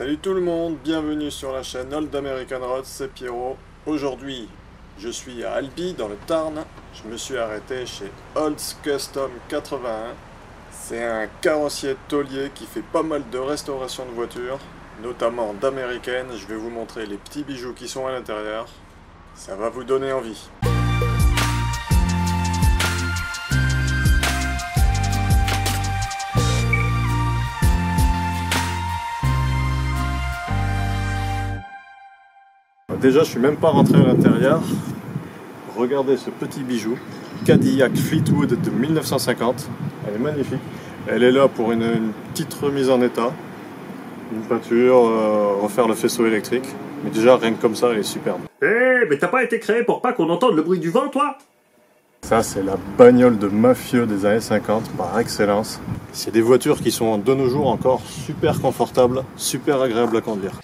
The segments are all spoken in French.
Salut tout le monde, bienvenue sur la chaîne Old American Road, c'est Pierrot. Aujourd'hui, je suis à Albi dans le Tarn. Je me suis arrêté chez Olds Custom 81. C'est un carrossier taulier qui fait pas mal de restauration de voitures, notamment d'américaines. Je vais vous montrer les petits bijoux qui sont à l'intérieur. Ça va vous donner envie. Déjà, je suis même pas rentré à l'intérieur. Regardez ce petit bijou, Cadillac Fleetwood de 1950. Elle est magnifique. Elle est là pour une petite remise en état, une peinture, refaire le faisceau électrique. Mais déjà, rien que comme ça, elle est superbe. Mais t'as pas été créé pour pas qu'on entende le bruit du vent, toi? Ça, c'est la bagnole de mafieux des années 50 par excellence. C'est des voitures qui sont de nos jours encore super confortables, super agréables à conduire.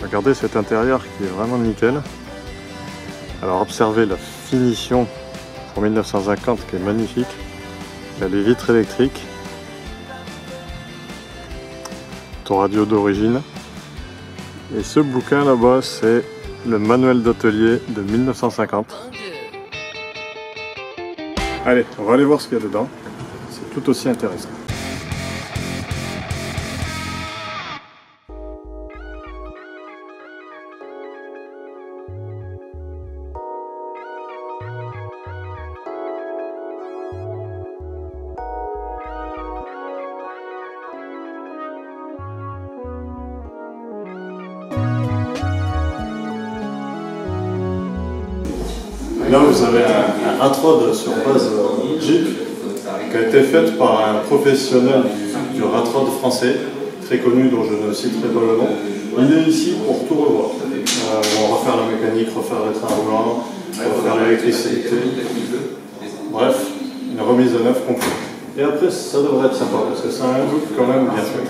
Regardez cet intérieur qui est vraiment nickel. Alors observez la finition pour 1950 qui est magnifique. Il y a les vitres électriques. Autoradio d'origine. Et ce bouquin là-bas, c'est le manuel d'atelier de 1950. Allez, on va aller voir ce qu'il y a dedans. C'est tout aussi intéressant. Là, vous avez un rat-rod sur base Jeep qui a été fait par un professionnel du rat-rod français, très connu, dont je ne citerai pas le nom. Il est ici pour tout revoir. On va refaire la mécanique, refaire les trains roulants, refaire l'électricité. Bref, une remise à neuf complète. Et après, ça devrait être sympa parce que c'est un look quand même bien fait.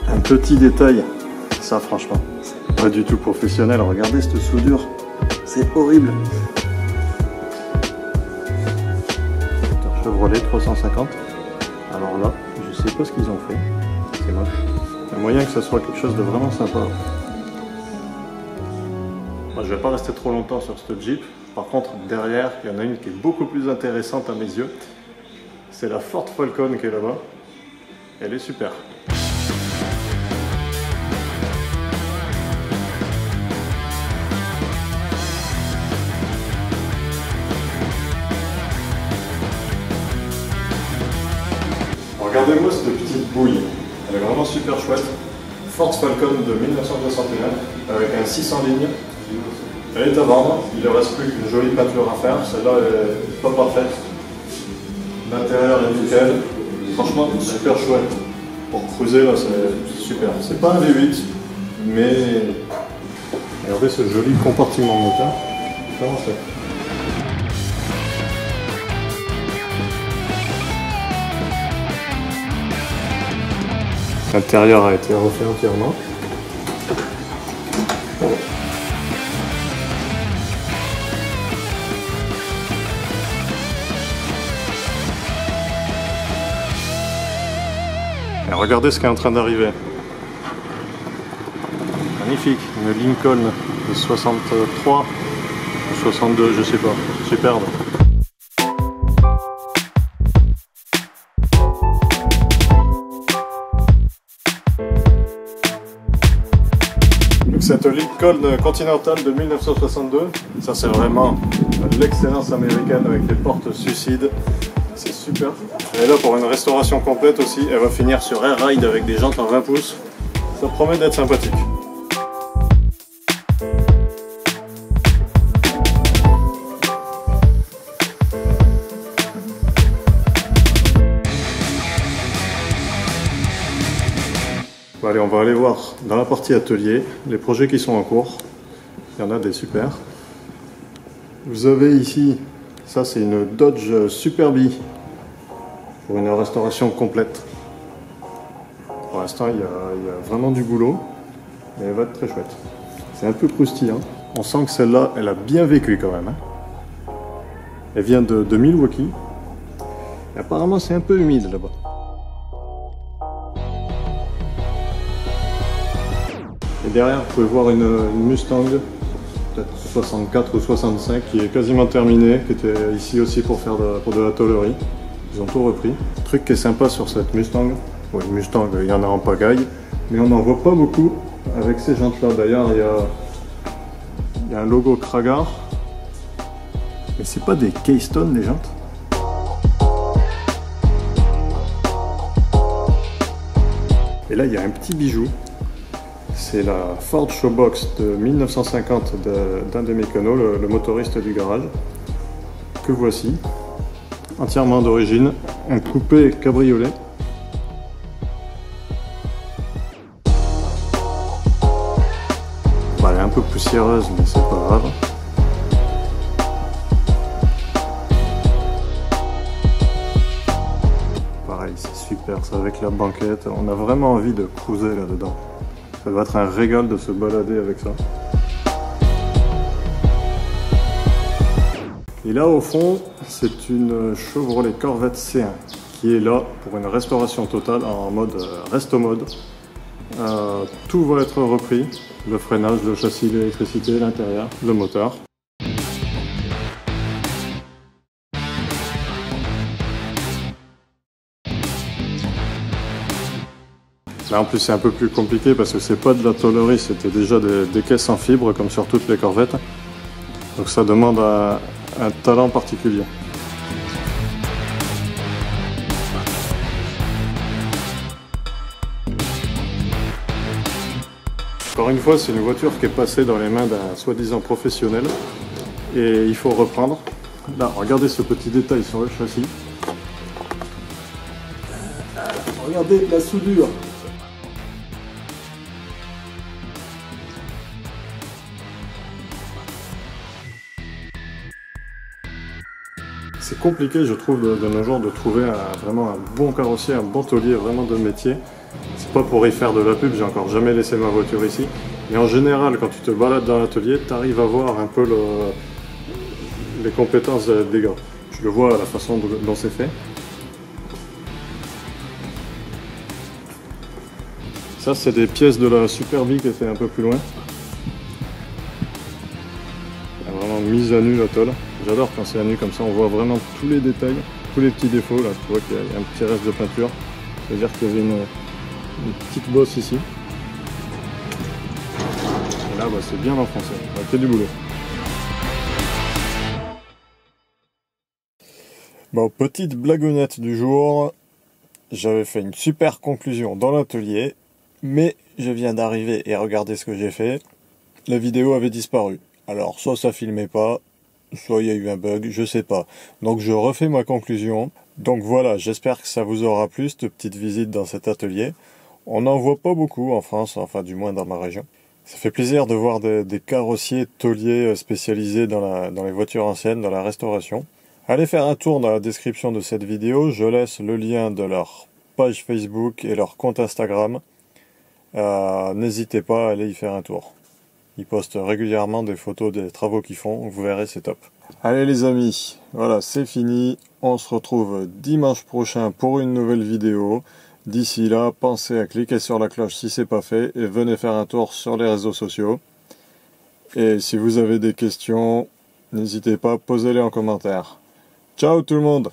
Un petit détail, ça franchement. Pas du tout professionnel, regardez cette soudure, c'est horrible. Chevrolet 350, alors là, je sais pas ce qu'ils ont fait, c'est moche. Il y a moyen que ça soit quelque chose de vraiment sympa. Moi, je vais pas rester trop longtemps sur ce Jeep, par contre derrière, il y en a une qui est beaucoup plus intéressante à mes yeux. C'est la Ford Falcon qui est là-bas, elle est super. Regardez-moi cette petite bouille, elle est vraiment super chouette. Ford Falcon de 1961 avec un 600 lignes. Elle est à vendre, il ne reste plus qu'une jolie peinture à faire, celle-là est pas parfaite. L'intérieur est nickel, franchement super chouette. Pour cruiser là c'est super. C'est pas un V8, mais regardez ce joli compartiment moteur, comment c'est. L'intérieur a été refait entièrement. Et regardez ce qui est en train d'arriver. Magnifique, une Lincoln de 63 ou 62, je sais pas, superbe. Cette Lincoln Continental de 1962, ça c'est vraiment l'excellence américaine avec les portes suicides, c'est super. Elle est là pour une restauration complète aussi, elle va finir sur Air Ride avec des jantes en 20 pouces, ça promet d'être sympathique. Allez, on va aller voir dans la partie atelier les projets qui sont en cours. Il y en a des super. Vous avez ici, ça c'est une Dodge Superbee pour une restauration complète. Pour l'instant, il y a vraiment du boulot, mais elle va être très chouette. C'est un peu croustillant. On sent que celle-là, elle a bien vécu quand même. Elle vient de Milwaukee. Et apparemment, c'est un peu humide là-bas. Et derrière, vous pouvez voir une Mustang, peut-être 64 ou 65, qui est quasiment terminée, qui était ici aussi pour faire pour de la tôlerie. Ils ont tout repris. Le truc qui est sympa sur cette Mustang, bon, une Mustang, il y en a en pagaille, mais on n'en voit pas beaucoup avec ces jantes-là. D'ailleurs, il y a un logo Kragar, mais c'est pas des Keystone les jantes. Et là, il y a un petit bijou. C'est la Ford Showbox de 1950 d'un des mécanos, le motoriste du garage, que voici, entièrement d'origine, un coupé cabriolet. Bon, elle est un peu poussiéreuse, mais c'est pas grave. Pareil, c'est super, ça avec la banquette, on a vraiment envie de cruiser là-dedans. Ça doit être un régal de se balader avec ça. Et là au fond, c'est une Chevrolet Corvette C1 qui est là pour une restauration totale en mode resto mode. Tout va être repris, le freinage, le châssis, l'électricité, l'intérieur, le moteur. Là en plus c'est un peu plus compliqué parce que c'est pas de la tôlerie, c'était déjà des caisses en fibre comme sur toutes les Corvettes. Donc ça demande un talent particulier. Encore une fois, c'est une voiture qui est passée dans les mains d'un soi-disant professionnel et il faut reprendre. Là, regardez ce petit détail sur le châssis. Regardez la soudure. C'est compliqué, je trouve, de nos jours, de trouver vraiment un bon carrossier, un bon taulier, vraiment de métier. C'est pas pour y faire de la pub, j'ai encore jamais laissé ma voiture ici. Mais en général, quand tu te balades dans l'atelier, tu arrives à voir un peu les compétences des gars. Tu le vois à la façon dont c'est fait. Ça, c'est des pièces de la Superbee qui étaient un peu plus loin. Vraiment mise à nu la tôle. J'adore quand c'est à nu comme ça, on voit vraiment tous les détails, tous les petits défauts. Là, tu vois qu'il y a un petit reste de peinture. C'est-à-dire qu'il y avait une petite bosse ici. Et là, bah, c'est bien enfoncé. Il y a du boulot. Bon, petite blagounette du jour. J'avais fait une super conclusion dans l'atelier, mais je viens d'arriver et regardez ce que j'ai fait. La vidéo avait disparu. Alors, soit ça filmait pas, soit il y a eu un bug, je sais pas. Donc je refais ma conclusion. Donc voilà, j'espère que ça vous aura plu, cette petite visite dans cet atelier. On n'en voit pas beaucoup en France, enfin du moins dans ma région. Ça fait plaisir de voir des carrossiers tauliers spécialisés dans les voitures anciennes, dans la restauration. Allez faire un tour dans la description de cette vidéo, je laisse le lien de leur page Facebook et leur compte Instagram. N'hésitez pas à aller y faire un tour. Ils postent régulièrement des photos des travaux qu'ils font, vous verrez, c'est top. Allez les amis, voilà, c'est fini. On se retrouve dimanche prochain pour une nouvelle vidéo. D'ici là, pensez à cliquer sur la cloche si c'est pas fait et venez faire un tour sur les réseaux sociaux. Et si vous avez des questions, n'hésitez pas, posez-les en commentaire. Ciao tout le monde!